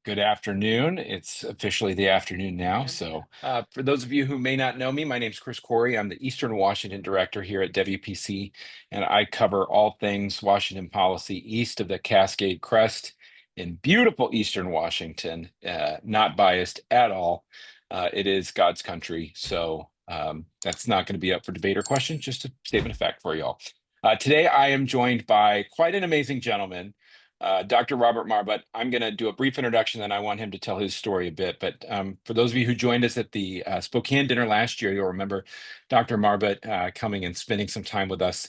Good afternoon. It's officially the afternoon now. For those of you who may not know me, my name is Chris Corey. I'm the Eastern Washington Director here at WPC, and I cover all things Washington policy east of the Cascade Crest in beautiful Eastern Washington. Not biased at all. It is God's country, so that's not going to be up for debate or question, just a statement of fact for you all. Today, I am joined by quite an amazing gentleman. Dr. Robert Marbut. I'm going to do a brief introduction, then I want him to tell his story a bit. But for those of you who joined us at the Spokane dinner last year, you'll remember Dr. Marbut coming and spending some time with us.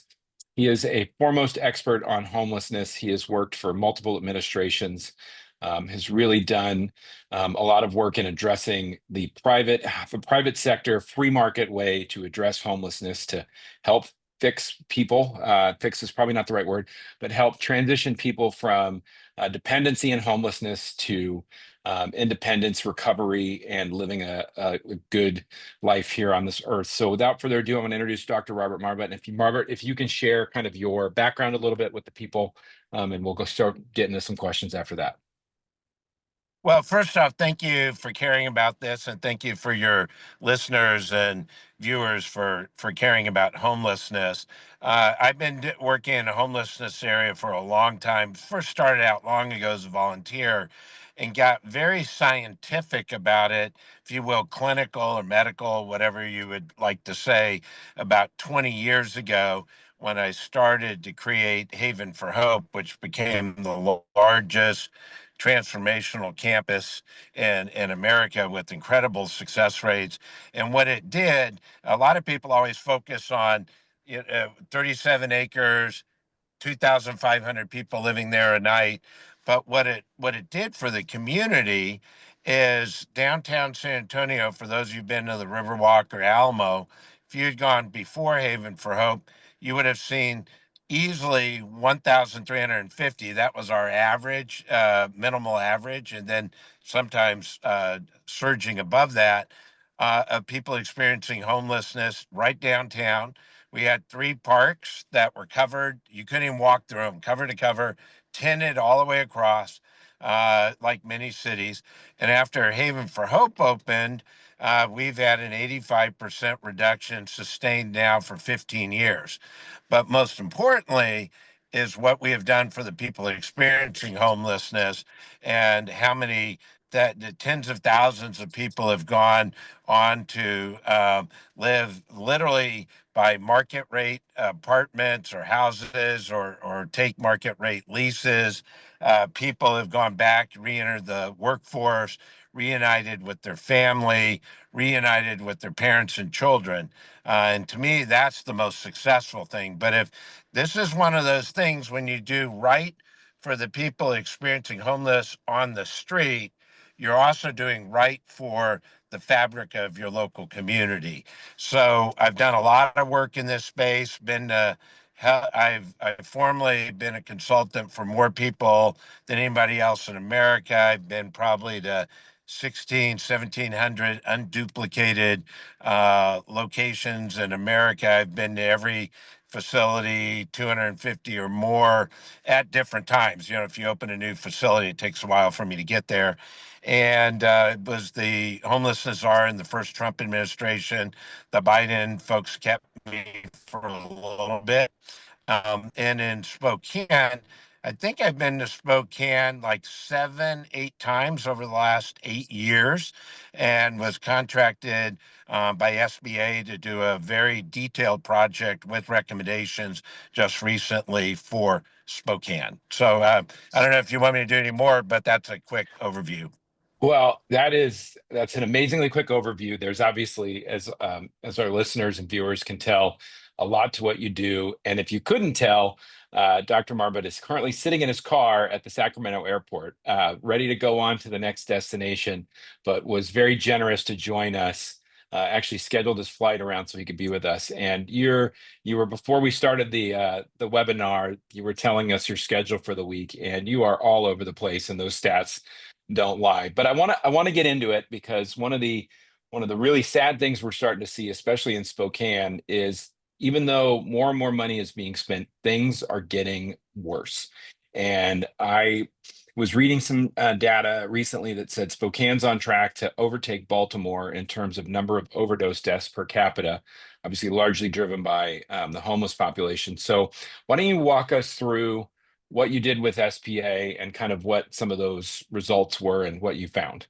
He is a foremost expert on homelessness. He has worked for multiple administrations, has really done a lot of work in addressing the private sector, free market way to address homelessness, to help fix people. Fix is probably not the right word, but help transition people from dependency and homelessness to independence, recovery, and living a good life here on this earth. So without further ado, I'm going to introduce Dr. Robert Marbut. And if you can share kind of your background a little bit with the people, and we'll go start getting to some questions after that. Well, first off, thank you for caring about this, and thank you for your listeners and viewers for caring about homelessness. I've been working in a homelessness area for a long time. First started out long ago as a volunteer and got very scientific about it, if you will, clinical or medical, whatever you would like to say, about 20 years ago when I started to create Haven for Hope, which became the largest transformational campus in America with incredible success rates. And what it did, a lot of people always focus on 37 acres, 2,500 people living there a night. But what it did for the community is downtown San Antonio, for those who've been to the Riverwalk or Alamo, if you had gone before Haven for Hope, you would have seen easily 1,350. That was our average, minimal average, and then sometimes surging above that, of people experiencing homelessness right downtown. We had 3 parks that were covered. You couldn't even walk through them, cover to cover, tinted all the way across, like many cities. And after Haven for Hope opened, we've had an 85% reduction sustained now for 15 years. But most importantly, is what we have done for the people experiencing homelessness, and how many that the tens of thousands of people have gone on to live literally by market rate apartments or houses, or take market rate leases. People have gone back, re-entered the workforce, reunited with their family, reunited with their parents and children. And to me, that's the most successful thing. But if this is one of those things, when you do right for the people experiencing homeless on the street, you're also doing right for the fabric of your local community. So I've done a lot of work in this space. I've formerly been a consultant for more people than anybody else in America. I've been probably to 1,700 unduplicated locations in America. I've been to every facility, 250 or more at different times. If you open a new facility, it takes a while for me to get there. And it was the homelessness czar in the first Trump administration. The Biden folks kept me for a little bit. And in Spokane, I think I've been to Spokane like 7, 8 times over the last 8 years, and was contracted by SBA to do a very detailed project with recommendations just recently for Spokane. So I don't know if you want me to do any more, but that's a quick overview. Well, that's an amazingly quick overview. There's obviously, as our listeners and viewers can tell, a lot to what you do. And if you couldn't tell, Dr. Marbut is currently sitting in his car at the Sacramento airport, ready to go on to the next destination, but was very generous to join us. Actually scheduled his flight around so he could be with us. And you were, before we started the webinar, you were telling us your schedule for the week, and you are all over the place, and those stats don't lie. But I want to get into it, because one of the really sad things we're starting to see, especially in Spokane, is even though more and more money is being spent, things are getting worse. And was reading some data recently that said Spokane's on track to overtake Baltimore in terms of number of overdose deaths per capita, obviously largely driven by the homeless population. So why don't you walk us through what you did with SPA and kind of what some of those results were and what you found?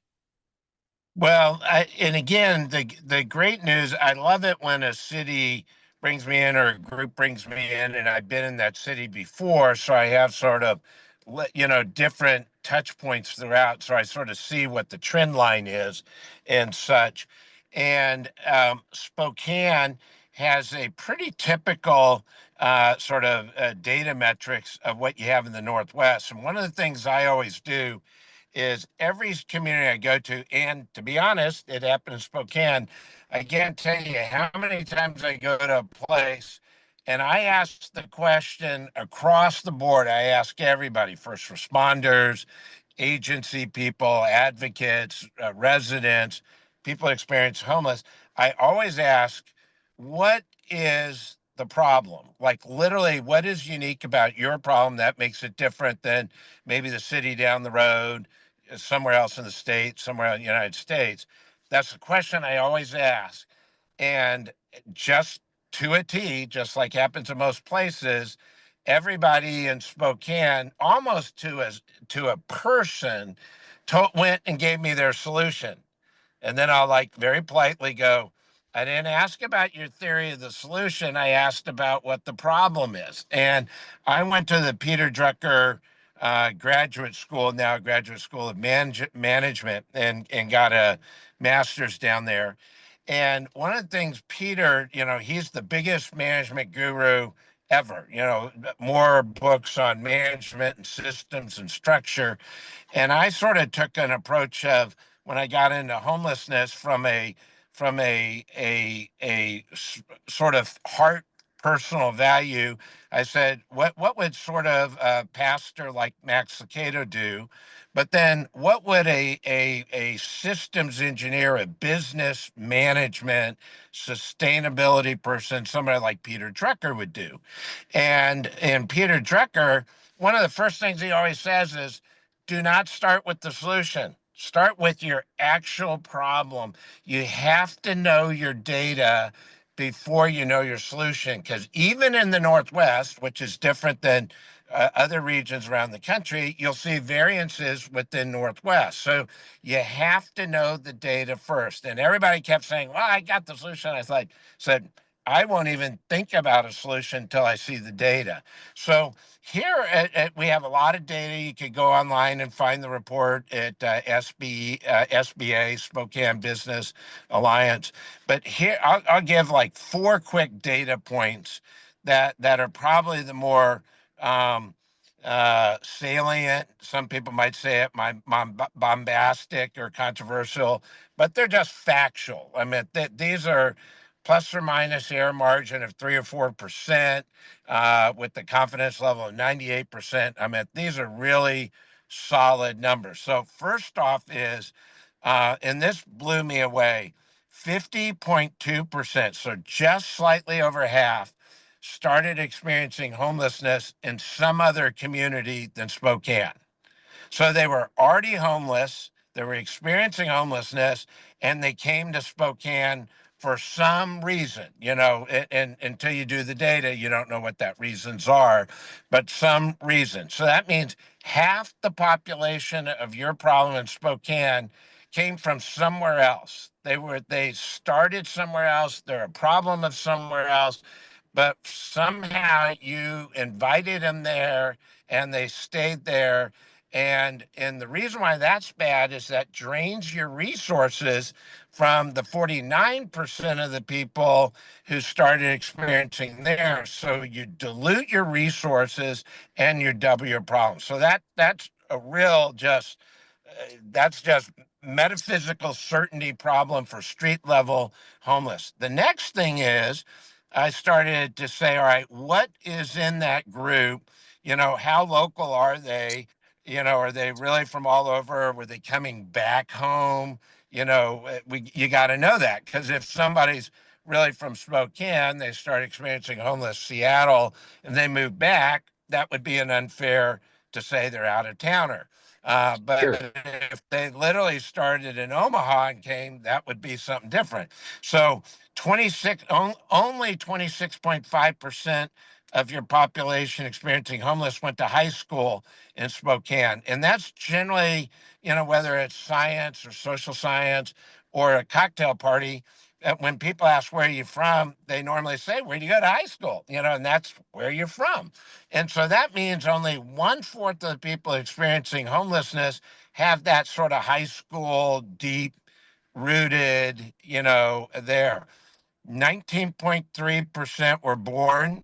Well, and again, the great news, I love it when a city brings me in or a group brings me in, and I've been in that city before, so I have sort of, different touch points throughout, so I sort of see what the trend line is and such. And Spokane has a pretty typical sort of data metrics of what you have in the Northwest. And one of the things I always do is every community I go to, and to be honest, it happened in Spokane. I can't tell you how many times I go to a place and I ask the question across the board. I ask everybody, first responders, agency people, advocates, residents, people experience homeless. I always ask, what is the problem? Like literally, what is unique about your problem that makes it different than maybe the city down the road, somewhere else in the state, somewhere in the United States? That's the question I always ask. And just to a T, just like happens in most places, everybody in Spokane, almost to a person, went and gave me their solution. And then I'll like very politely go, I didn't ask about your theory of the solution. I asked about what the problem is. And I went to the Peter Drucker graduate school, now Graduate School of Management, and got a master's down there. And one of the things, Peter, he's the biggest management guru ever, more books on management and systems and structure. And I sort of took an approach of when I got into homelessness from a sort of heart personal value. I said, what would sort of a pastor like Max Lucado do? But then what would a systems engineer, a business management, sustainability person, somebody like Peter Drucker would do? And Peter Drucker, one of the first things he always says is, do not start with the solution. Start with your actual problem. You have to know your data before you know your solution. Because even in the Northwest, which is different than other regions around the country, you'll see variances within Northwest. So you have to know the data first. And everybody kept saying, well, I got the solution. Said, I won't even think about a solution until I see the data. So here we have a lot of data. You could go online and find the report at SBA, Spokane Business Alliance. But here, I'll give like four quick data points that are probably the more salient. Some people might say it bombastic or controversial, but they're just factual. I mean, these are plus or minus error margin of 3 or 4%, with the confidence level of 98%. I mean, these are really solid numbers. So first off is, and this blew me away, 50.2%, so just slightly over half, started experiencing homelessness in some other community than Spokane. So they were already homeless, they were experiencing homelessness, and they came to Spokane for some reason, and until you do the data, you don't know what that reasons are, but some reason. So that means half the population of your problem in Spokane came from somewhere else. They started somewhere else, they're a problem of somewhere else, but somehow you invited them there and they stayed there. And the reason why that's bad is that drains your resources from the 49% of the people who started experiencing there. So you dilute your resources and you double your problems. So that's a real just that's just metaphysical certainty problem for street level homeless. The next thing is I started to say, all right, what is in that group? How local are they? Are they really from all over? Were they coming back home? You got to know that, because if somebody's really from Spokane, they start experiencing homeless Seattle, and they move back, that would be an unfair to say they're out of towner. But Sure. if they literally started in Omaha and came, that would be something different. So only 26.5% of your population experiencing homeless went to high school in Spokane. And that's generally, whether it's science or social science or a cocktail party, when people ask where you're from, they normally say, where do you go to high school? And that's where you're from. And so that means only 1/4 of the people experiencing homelessness have that sort of high school, deep rooted, there. 19.3% were born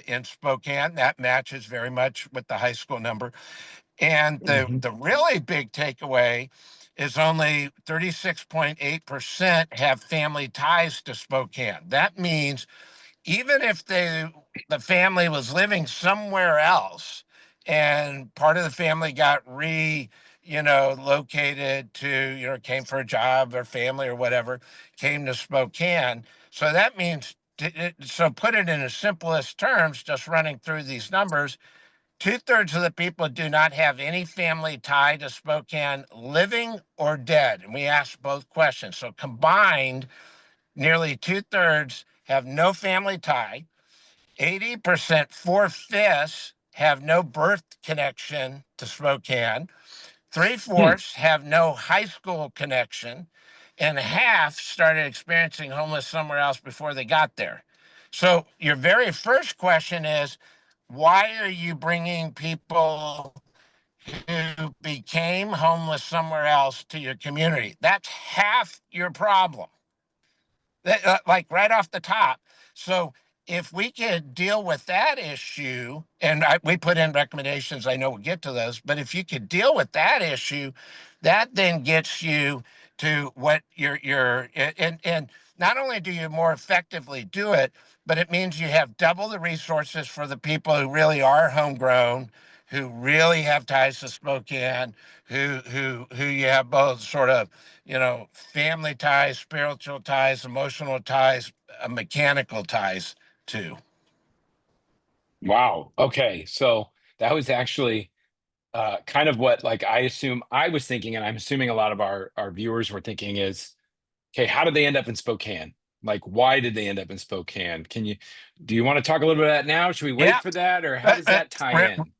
in Spokane. That matches very much with the high school number. And Mhm. the really big takeaway is only 36.8% have family ties to Spokane. That means even if the family was living somewhere else and part of the family got located to, came for a job or family or whatever, came to Spokane. So that means, so put it in the simplest terms, just running through these numbers, 2/3 of the people do not have any family tie to Spokane, living or dead. And we asked both questions. So combined, nearly 2/3 have no family tie. 80%, 4/5 have no birth connection to Spokane. Three Hmm. fourths have no high school connection, and half started experiencing homeless somewhere else before they got there. So, your very first question is, why are you bringing people who became homeless somewhere else to your community? That's half your problem. Like right off the top. So if we could deal with that issue, and we put in recommendations, I know we'll get to those, but if you could deal with that issue, that then gets you to what and not only do you more effectively do it, but it means you have double the resources for the people who really are homegrown, who really have ties to Spokane, who you have both sort of, family ties, spiritual ties, emotional ties, mechanical ties too. Wow. Okay. So that was actually kind of what like I assume I was thinking, and I'm assuming a lot of our viewers were thinking is, okay, how did they end up in Spokane? Like, why did they end up in Spokane? Do you want to talk a little bit about that now? Should we wait Yeah. for that, or how Uh, does uh, that tie re- in?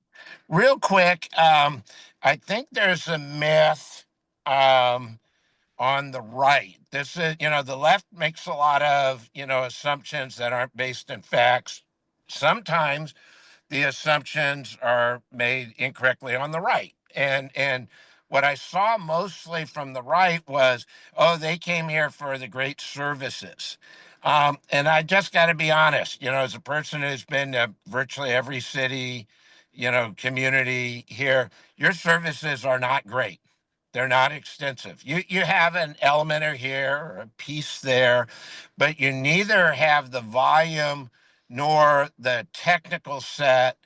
Real quick, I think there's a myth um, on the right. This is, the left makes a lot of, assumptions that aren't based in facts. Sometimes the assumptions are made incorrectly on the right. And what I saw mostly from the right was, oh, they came here for the great services. And I just got to be honest, as a person who's been to virtually every city, community here, your services are not great. They're not extensive. You have an element here or a piece there, but you neither have the volume nor the technical set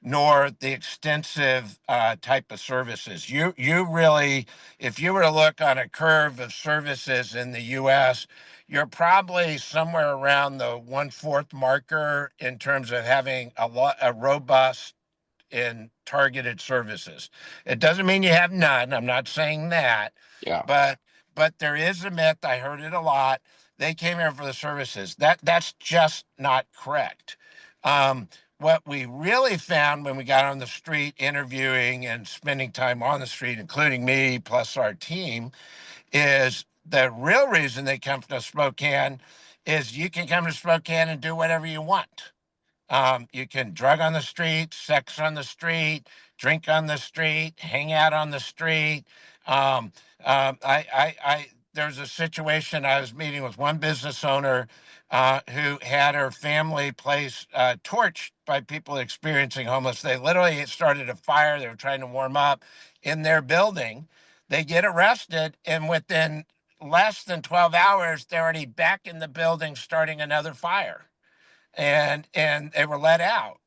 nor the extensive type of services. You really, if you were to look on a curve of services in the U.S., you're probably somewhere around the 1/4 marker in terms of having a robust in targeted services. It doesn't mean you have none. I'm not saying that, Yeah. but there is a myth. I heard it a lot. They came here for the services. That's just not correct. What we really found when we got on the street interviewing and spending time on the street, including me plus our team, is the real reason they come to Spokane is you can come to Spokane and do whatever you want. You can drug on the street, sex on the street, drink on the street, hang out on the street. Um, there's a situation. I was meeting with one business owner who had her family place torched by people experiencing homeless. They literally started a fire. They were trying to warm up in their building. They get arrested, and within less than 12 hours, they're already back in the building starting another fire, and they were let out.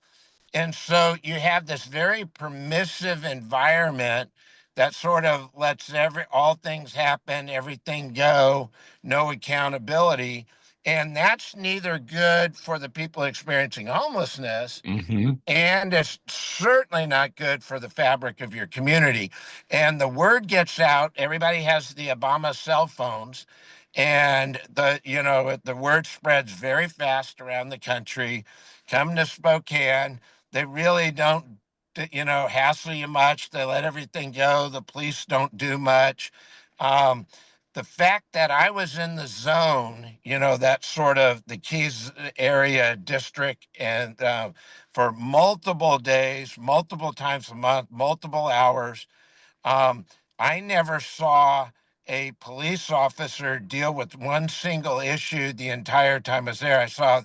And so you have this very permissive environment that sort of lets all things happen, everything go, no accountability. And that's neither good for the people experiencing homelessness, Hmm. and it's certainly not good for the fabric of your community. And the word gets out. Everybody has the Obama cell phones, and the word spreads very fast around the country. Come to Spokane. They really don't, hassle you much. They let everything go. The police don't do much. Um, the fact that I was in the zone, that sort of the Keys area district, and for multiple days, multiple times a month, multiple hours. Um, I never saw a police officer deal with one single issue the entire time I was there. I saw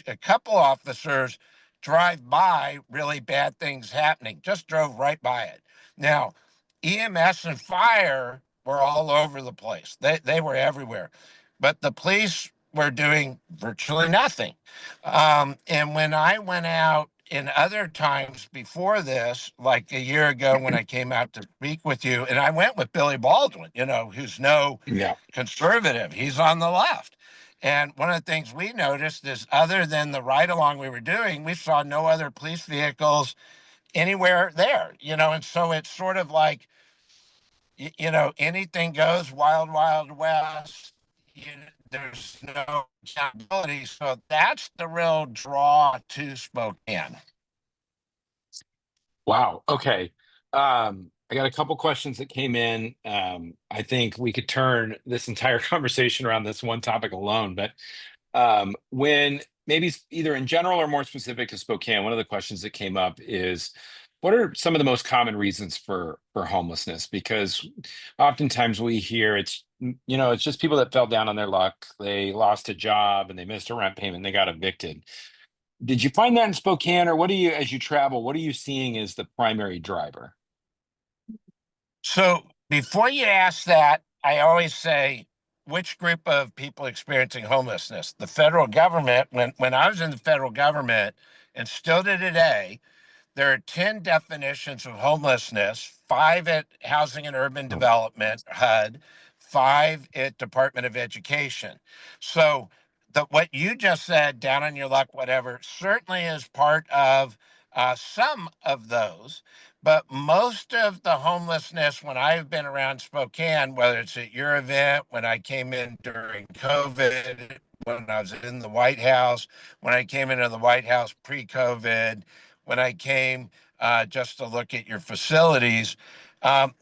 a couple officers drive by really bad things happening, just drove right by it. Now, EMS and fire were all over the place. They were everywhere. But the police were doing virtually nothing. And when I went out in other times before this, like a year ago when I came out to speak with you, and I went with Billy Baldwin, who's no Yeah. conservative, he's on the left. And one of the things we noticed is, other than the ride along we were doing, we saw no other police vehicles anywhere there, and so it's sort of like, anything goes, wild, wild west. There's no accountability. So that's the real draw to Spokane. Wow. Okay. I got a couple questions that came in. I think we could turn this entire conversation around this one topic alone, but when maybe either in general or more specific to Spokane, one of the questions that came up is, what are some of the most common reasons for homelessness? Because oftentimes we hear it's just people that fell down on their luck. They lost a job and they missed a rent payment. And they got evicted. Did you find that in Spokane, or what do you, as you travel, what are you seeing as the primary driver? So before you ask that, I always say, which group of people experiencing homelessness? The federal government, when I was in the federal government, and still to today, there are 10 definitions of homelessness, five at Housing and Urban Development, HUD, five at Department of Education. So what you just said, down on your luck, whatever, certainly is part of some of those. But most of the homelessness, when I've been around Spokane, whether it's at your event, when I came in during COVID, when I was in the White House, when I came into the White House pre-COVID, when I came just to look at your facilities,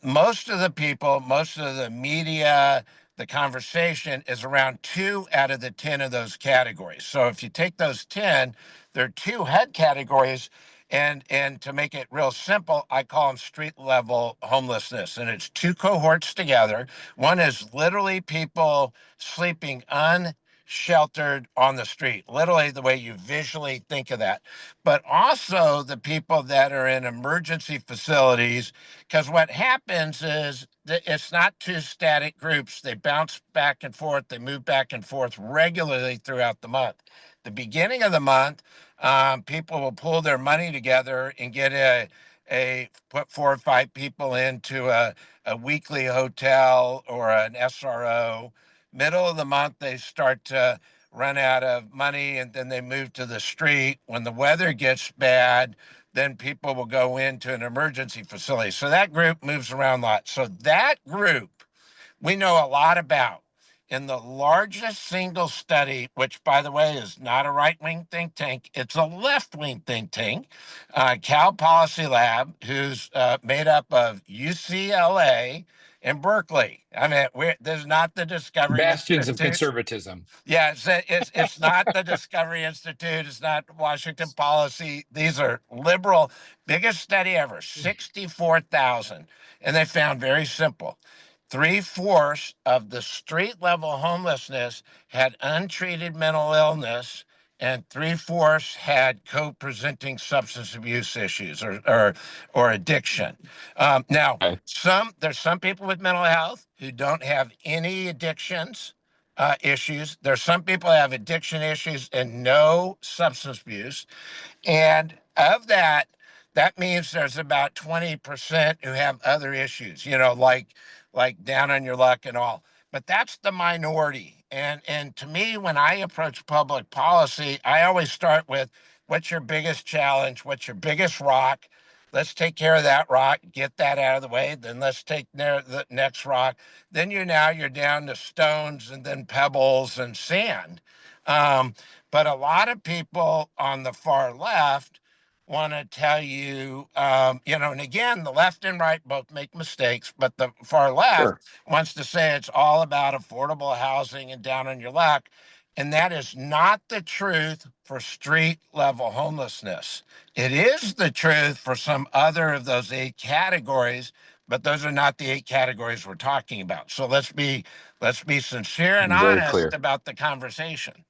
most of the people, most of the media, the conversation is around two out of the 10 of those categories. So if you take those 10, there are two head categories. And to make it real simple, I call them street level homelessness. And it's two cohorts together. One is literally people sleeping unsheltered on the street, literally the way you visually think of that, but also the people that are in emergency facilities. Because what happens is that it's not two static groups. They bounce back and forth, they move back and forth regularly throughout the month. The beginning of the month, people will pull their money together and get put 4 or 5 people into a weekly hotel or an SRO. Middle of the month, they start to run out of money, and then they move to the street. When the weather gets bad, then people will go into an emergency facility. So that group moves around a lot. So that group we know a lot about. In the largest single study, which, by the way, is not a right-wing think tank, it's a left-wing think tank, Cal Policy Lab, who's made up of UCLA and Berkeley. I mean, there's not the Discovery Bastions of Institute. conservatism. Yeah, it's not the Discovery Institute. It's not Washington Policy. These are liberal, biggest study ever, 64,000. And they found very simple. Three-fourths of the street level homelessness had untreated mental illness, and three-fourths had co-presenting substance abuse issues or addiction. Now, Okay. there's some people with mental health who don't have any addictions issues. There's some people who have addiction issues and no substance abuse. And of that, that means there's about 20% who have other issues, like down on your luck and all. But that's the minority. And to me, when I approach public policy, I always start with what's your biggest challenge? What's your biggest rock? Let's take care of that rock, get that out of the way. Then let's take the next rock. Then you're down to stones and then pebbles and sand. Um, but a lot of people on the far left want to tell you, and again, the left and right both make mistakes, but the far left Sure. wants to say it's all about affordable housing and down on your luck. And that is not the truth for street level homelessness. It is the truth for some other of those eight categories, but those are not the eight categories we're talking about. So let's be sincere and Very honest clear. about the conversation.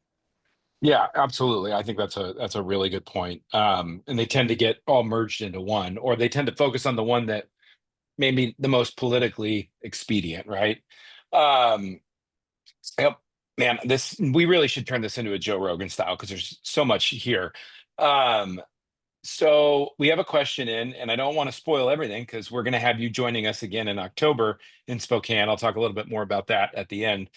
Yeah, absolutely. I think that's a really good point. And they tend to get all merged into one, or they tend to focus on the one that may be the most politically expedient, right? Um, yep, man, this we really should turn this into a Joe Rogan style because there's so much here. Um, so we have a question in, and I don't want to spoil everything because we're going to have you joining us again in October in Spokane. I'll talk a little bit more about that at the end.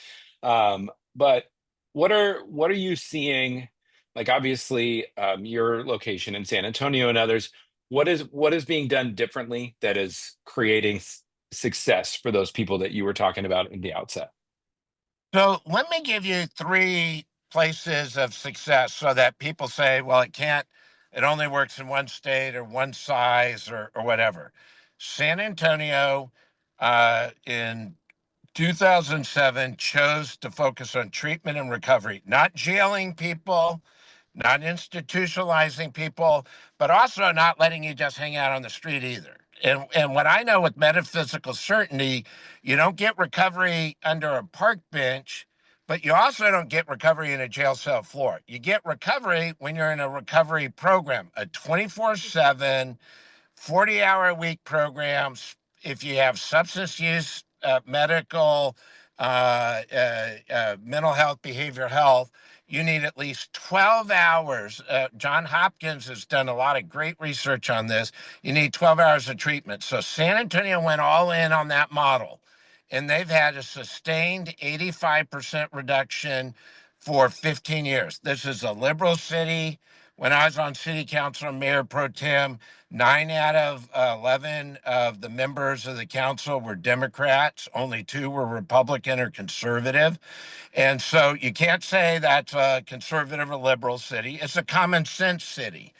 But what are you seeing? Like obviously, your location in San Antonio and others. What is being done differently that is creating success for those people that you were talking about in the outset? So let me give you three places of success so that people say, well, it only works in one state or one size or whatever. San Antonio in 2007 chose to focus on treatment and recovery, not jailing people, not institutionalizing people, but also not letting you just hang out on the street either. And what I know with metaphysical certainty, you don't get recovery under a park bench, but you also don't get recovery in a jail cell floor. You get recovery when you're in a recovery program, a 24/7 40-hour a week programs. If you have substance use, medical, mental health, behavioral health, you need at least 12 hours. John Hopkins has done a lot of great research on this. You need 12 hours of treatment. So San Antonio went all in on that model, and they've had a sustained 85% reduction for 15 years. This is a liberal city. When I was on city council and mayor pro tem, 9 out of 11 of the members of the council were Democrats. Only two were Republican or conservative. And so you can't say that's a conservative or liberal city. It's a common sense city.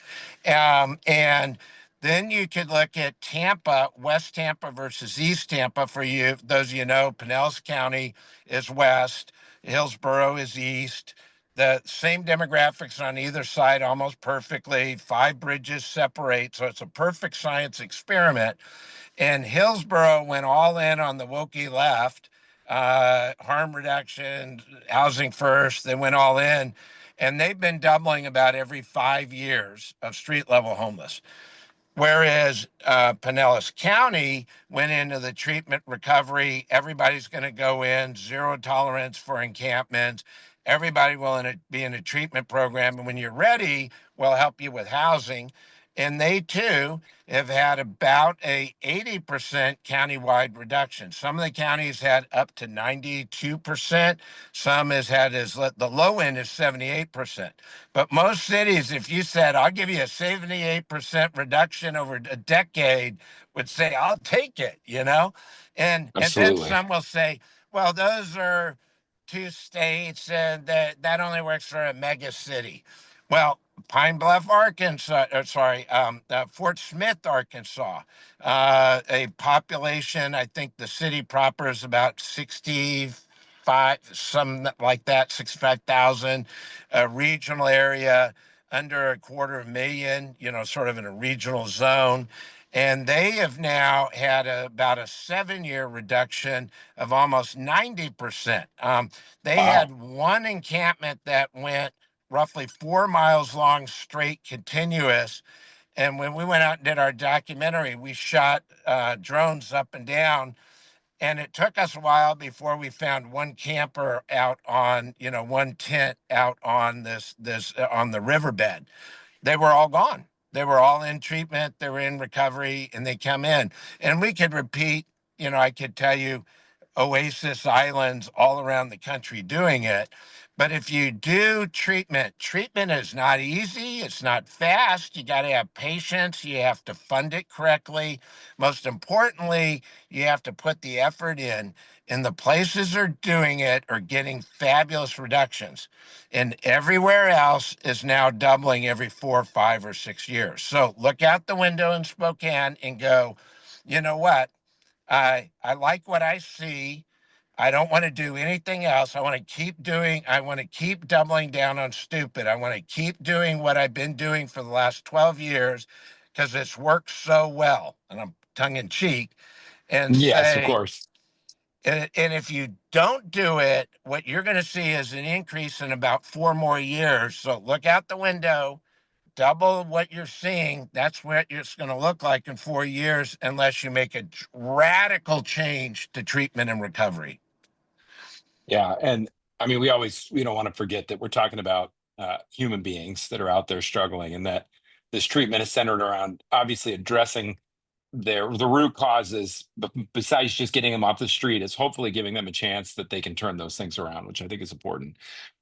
And then you could look at Tampa, West Tampa versus East Tampa. For you, those of you know, Pinellas County is west, Hillsborough is east. The same demographics on either side almost perfectly. 5 bridges separate, so it's a perfect science experiment. And Hillsborough went all in on the Wokey left, harm reduction, housing first. They went all in, and they've been doubling about every 5 years of street level homeless. Whereas Pinellas County went into the treatment recovery, everybody's going to go in, zero tolerance for encampments. Everybody will be in a treatment program, and when you're ready, we'll help you with housing. And they too have had about a 80% countywide reduction. Some of the counties had up to 92%. Some the low end is 78%. But most cities, if you said, I'll give you a 78% reduction over a decade, would say, I'll take it. And then Absolutely. some will say, well, those are two states and that only works for a mega city. Well, Pine Bluff, Arkansas, Fort Smith, Arkansas, a population, I think the city proper is about 65, something like that, 65,000, a regional area under 250,000, sort of in a regional zone. And they have now had about a 7-year reduction of almost 90%. They Wow. had one encampment that went roughly 4 miles long, straight, continuous. And when we went out and did our documentary, we shot drones up and down. And it took us a while before we found one camper out on, one tent out on on the riverbed. They were all gone. They were all in treatment. They were in recovery, and they come in. And we could repeat. I could tell you oasis islands all around the country doing it. But if you do treatment is not easy. It's not fast. You got to have patience. You have to fund it correctly. Most importantly, you have to put the effort in. And the places are doing it are getting fabulous reductions. And everywhere else is now doubling every 4, 5, or 6 years. So look out the window in Spokane and go, you know what? I like what I see. I don't want to do anything else. I want to keep doubling down on stupid. I want to keep doing what I've been doing for the last 12 years because it's worked so well. And I'm tongue in cheek and Yes, of say, course. and if you don't do it, what you're going to see is an increase in about 4 more years. So look out the window, double what you're seeing. That's what it's going to look like in 4 years, unless you make a radical change to treatment and recovery. Yeah, and I mean, we don't want to forget that we're talking about human beings that are out there struggling, and that this treatment is centered around obviously addressing the root causes, but besides just getting them off the street, is hopefully giving them a chance that they can turn those things around, which I think is important.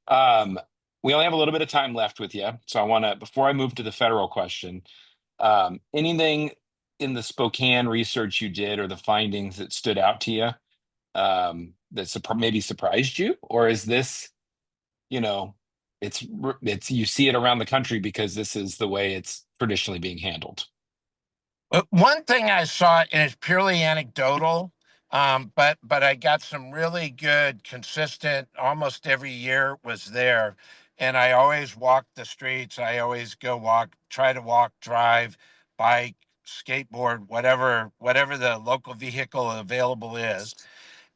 Um, we only have a little bit of time left with you, so I want to, before I move to the federal question, anything in the Spokane research you did or the findings that stood out to you, that maybe surprised you, or is this, you know, it's you see it around the country because this is the way it's traditionally being handled? One thing I saw, and it's purely anecdotal, but I got some really good, consistent, almost every year was there, and I always walk the streets. I always go walk, try to walk, drive, bike, skateboard, whatever the local vehicle available is.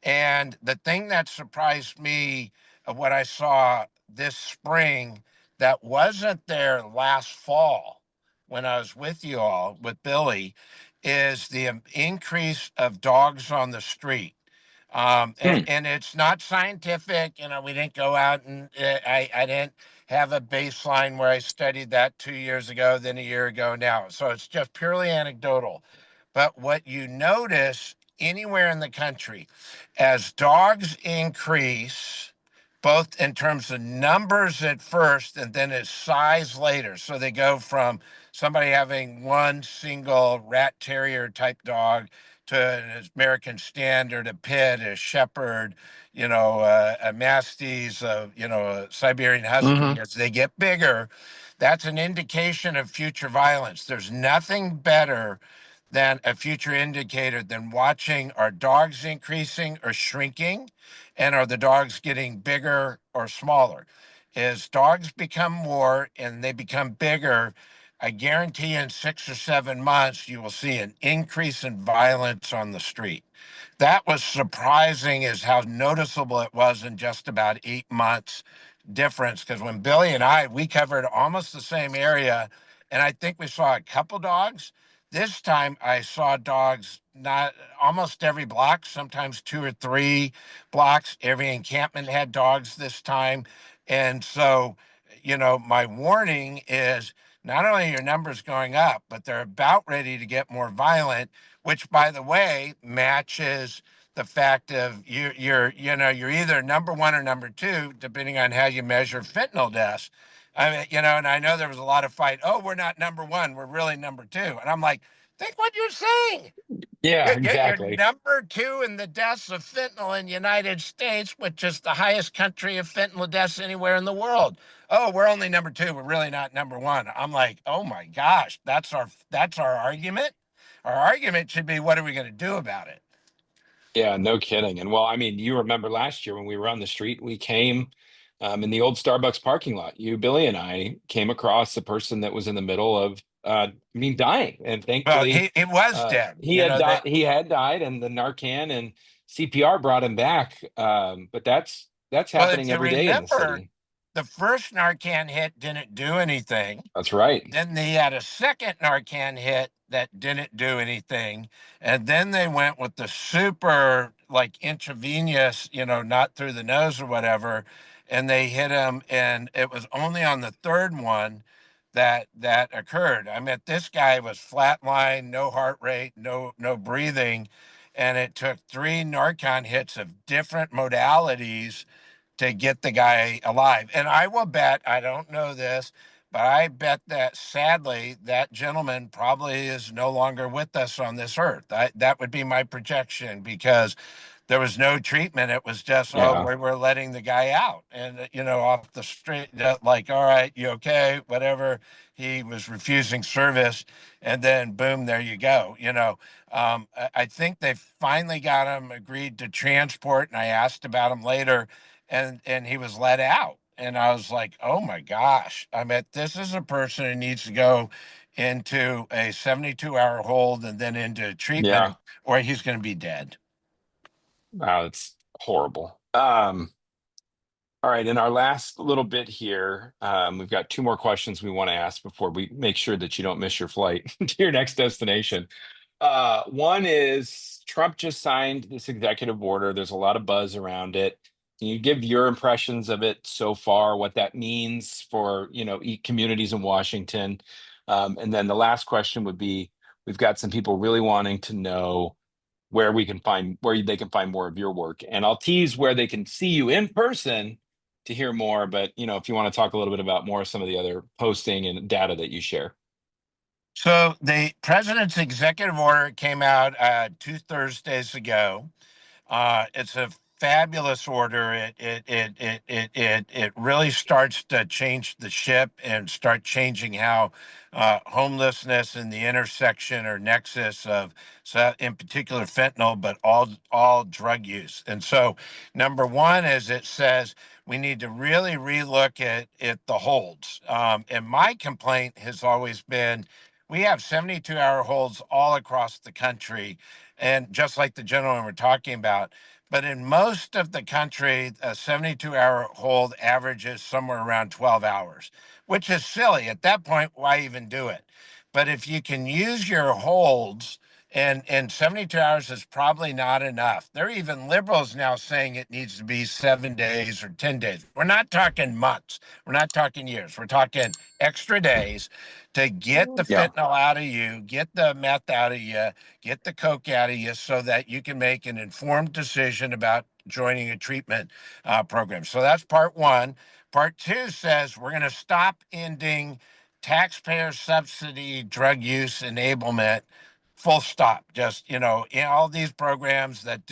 And the thing that surprised me of what I saw this spring that wasn't there last fall when I was with you all, with Billy, is the increase of dogs on the street. Hmm. And it's not scientific. You know, we didn't go out and I didn't have a baseline where I studied that 2 years ago, then a year ago now. So it's just purely anecdotal. But what you notice anywhere in the country, as dogs increase, both in terms of numbers at first and then as size later. So they go from somebody having one single rat terrier type dog to an American Standard, a Pit, a Shepherd, a Masties, a Siberian Husky. Hmm. As they get bigger, that's an indication of future violence. There's nothing better than a future indicator than watching, are dogs increasing or shrinking, and are the dogs getting bigger or smaller? As dogs become more and they become bigger, I guarantee in 6 or 7 months you will see an increase in violence on the street. That was surprising, as how noticeable it was in just about 8 months difference. Because when Billy and we covered almost the same area, and I think we saw a couple dogs. This time I saw dogs not almost every block, sometimes 2 or 3 blocks. Every encampment had dogs this time. And so, my warning is, not only are your numbers going up, but they're about ready to get more violent, which, by the way, matches the fact of you're either number one or number two, depending on how you measure fentanyl deaths. I mean, and I know there was a lot of fight. Oh, we're not number one. We're really number two. And I'm like, think what you're saying. Yeah, You're exactly. number two in the deaths of fentanyl in the United States, which is the highest country of fentanyl deaths anywhere in the world. Oh, we're only number two. We're really not number one. I'm like, oh my gosh, that's our argument. Our argument should be, what are we going to do about it? Yeah, no kidding. And well, I mean, you remember last year when we were on the street, we came in the old Starbucks parking lot. You, Billy, and I came across a person that was in the middle of, I mean, dying. And Well, thankfully, he was dead. he had died. He had died, and the Narcan and CPR brought him back. But that's Well, if happening you every day in the remember, city. the first Narcan hit didn't do anything. That's right. Then they had a second Narcan hit that didn't do anything. And then they went with the super, like, intravenous, not through the nose or whatever. And they hit him. And it was only on the third one that occurred. I mean, this guy was flatline, no heart rate, no breathing. and it took 3 Narcan hits of different modalities to get the guy alive. And I will bet, I don't know this, but I bet that sadly, that gentleman probably is no longer with us on this earth. That would be my projection, because there was no treatment. It was just, oh, Yeah. we're letting the guy out, and off the street, like, all right, you okay, whatever. He was refusing service, and then boom, there you go. I think they finally got him agreed to transport, and I asked about him later, and he was let out. And I was like, oh my gosh, I mean, this is a person who needs to go into a 72-hour hold and then into Yeah. treatment, or he's going to be dead. Wow, it's horrible. All right, in our last little bit here, we've got two more questions we want to ask before we make sure that you don't miss your flight to your next destination. One is Trump just signed this executive order. There's a lot of buzz around it. Can you give your impressions of it so far, what that means for, communities in Washington? And then the last question would be, we've got some people really wanting to know where they can find more of your work. And I'll tease where they can see you in person to hear more. But if you want to talk a little bit about more of some of the other posting and data that you share. So the president's executive order came out 2 Thursdays ago. It's a fabulous order. It really starts to change the ship and start changing how homelessness and the intersection or nexus of, so in particular, fentanyl, but all drug use. And so, number one is, it says we need to really relook at the holds. And my complaint has always been, we have 72-hour holds all across the country, and just like the gentleman we're talking about. But in most of the country, a 72-hour hold averages somewhere around 12 hours, which is silly. At that point, why even do it? But if you can use your holds, and 72 hours is probably not enough. There are even liberals now saying it needs to be 7 days or 10 days. We're not talking months. We're not talking years. We're talking extra days to get the Yeah. fentanyl out of you, get the meth out of you, get the coke out of you, so that you can make an informed decision about joining a treatment program. So that's part one. Part two says we're going to stop ending taxpayer subsidy drug use enablement. Full stop. Just, in all these programs that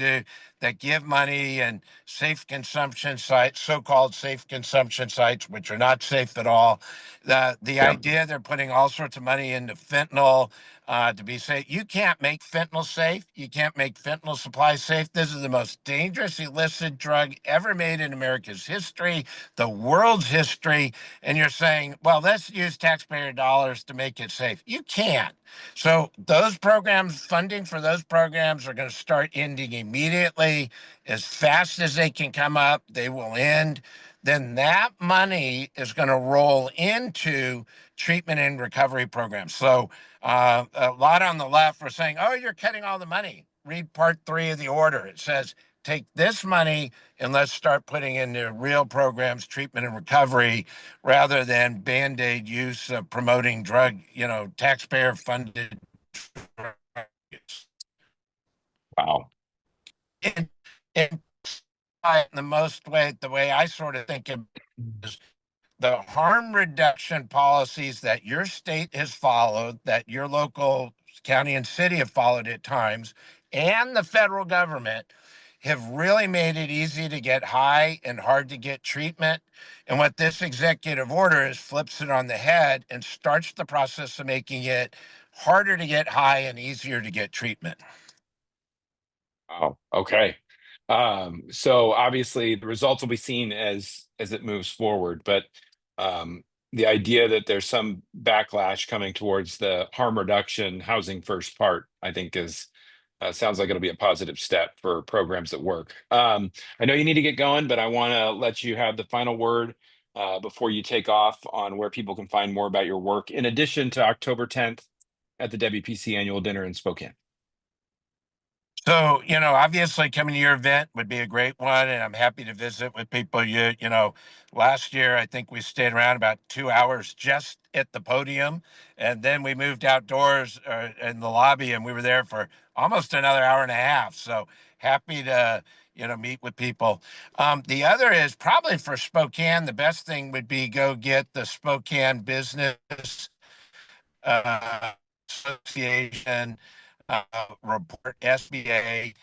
give money, and safe consumption sites, so-called safe consumption sites, which are not safe at all. The Yep. idea they're putting all sorts of money into fentanyl to be safe. You can't make fentanyl safe. You can't make fentanyl supply safe. This is the most dangerous illicit drug ever made in America's history, the world's history. And you're saying, well, let's use taxpayer dollars to make it safe. You can't. So those programs, funding for those programs, are going to start ending immediately. As fast as they can come up, they will end. Then that money is going to roll into treatment and recovery programs. So a lot on the left were saying, oh, you're cutting all the money. Read part 3 of the order. It says, take this money and let's start putting into real programs, treatment and recovery, rather than Band-Aid use of promoting drug, taxpayer-funded drugs. Wow. And, and the way I sort of think of it is, the harm reduction policies that your state has followed, that your local county and city have followed at times, and the federal government have really made it easy to get high and hard to get treatment. And what this executive order is, flips it on the head and starts the process of making it harder to get high and easier to get treatment. Wow. Okay. So obviously the results will be seen as it moves forward, but um, the idea that there's some backlash coming towards the harm reduction, housing first part, I think is sounds like it'll be a positive step for programs that work. I know you need to get going, but I want to let you have the final word before you take off on where people can find more about your work, in addition to October 10th at the WPC annual dinner in Spokane. So, obviously coming to your event would be a great one, and I'm happy to visit with people. Last year, I think we stayed around about 2 hours just at the podium, and then we moved outdoors in the lobby, and we were there for almost another hour and a half. So happy to, meet with people. The other is probably for Spokane. The best thing would be go get the Spokane Business Association report, SBA.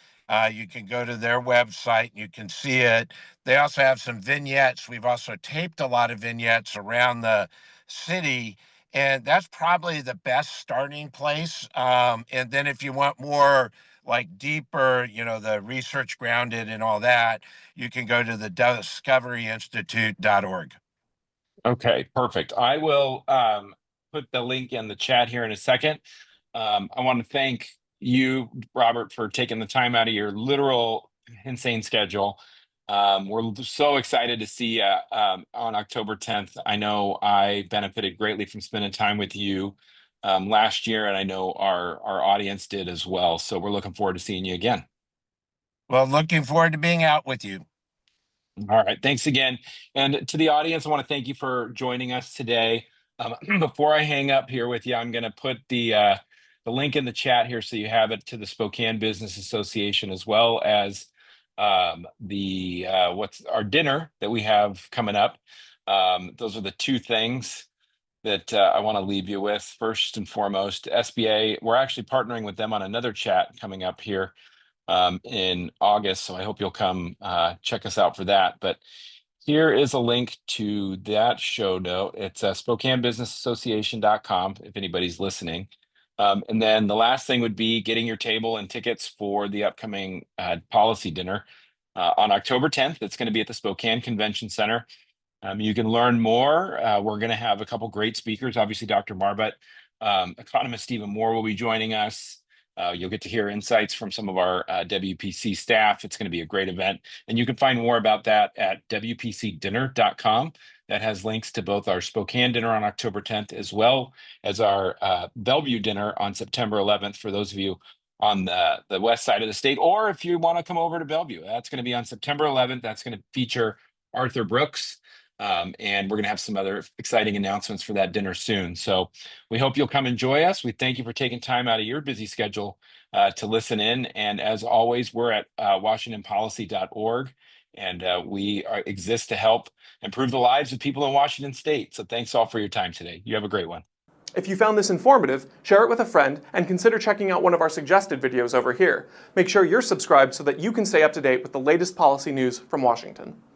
You can go to their website and you can see it. They also have some vignettes. We've also taped a lot of vignettes around the city, and that's probably the best starting place. And then if you want more like deeper, the research grounded and all that, you can go to the discoveryinstitute.org. Okay, perfect. I will put the link in the chat here in a second. I want to thank you, Robert, for taking the time out of your literal insane schedule. We're so excited to see you on October 10th. I know I benefited greatly from spending time with you last year, and I know our audience did as well. So we're looking forward to seeing you again. Well, looking forward to being out with you. All right, thanks again. And to the audience, I want to thank you for joining us today. Before I hang up here with you, I'm going to put the link in the chat here so you have it to the Spokane Business Association, as well as what's our dinner that we have coming up. Those are the two things that I want to leave you with. First and foremost, SBA, we're actually partnering with them on another chat coming up here in August. So I hope you'll come check us out for that. But here is a link to that show note. It's SpokaneBusinessAssociation.com if anybody's listening. And then the last thing would be getting your table and tickets for the upcoming policy dinner on October 10th. It's going to be at the Spokane Convention Center. You can learn more. We're going to have a couple great speakers. Obviously, Dr. Marbut, economist Stephen Moore will be joining us. You'll get to hear insights from some of our WPC staff. It's going to be a great event. And you can find more about that at WPCdinner.com. That has links to both our Spokane dinner on October 10th, as well as our Bellevue dinner on September 11th, for those of you on the west side of the state, or if you want to come over to Bellevue. That's going to be on September 11th. That's going to feature Arthur Brooks. And we're going to have some other exciting announcements for that dinner soon. So we hope you'll come enjoy us. We thank you for taking time out of your busy schedule to listen in. And as always, we're at WashingtonPolicy.org, and we exist to help improve the lives of people in Washington State. So thanks all for your time today. You have a great one. If you found this informative, share it with a friend and consider checking out one of our suggested videos over here. Make sure you're subscribed so that you can stay up to date with the latest policy news from Washington.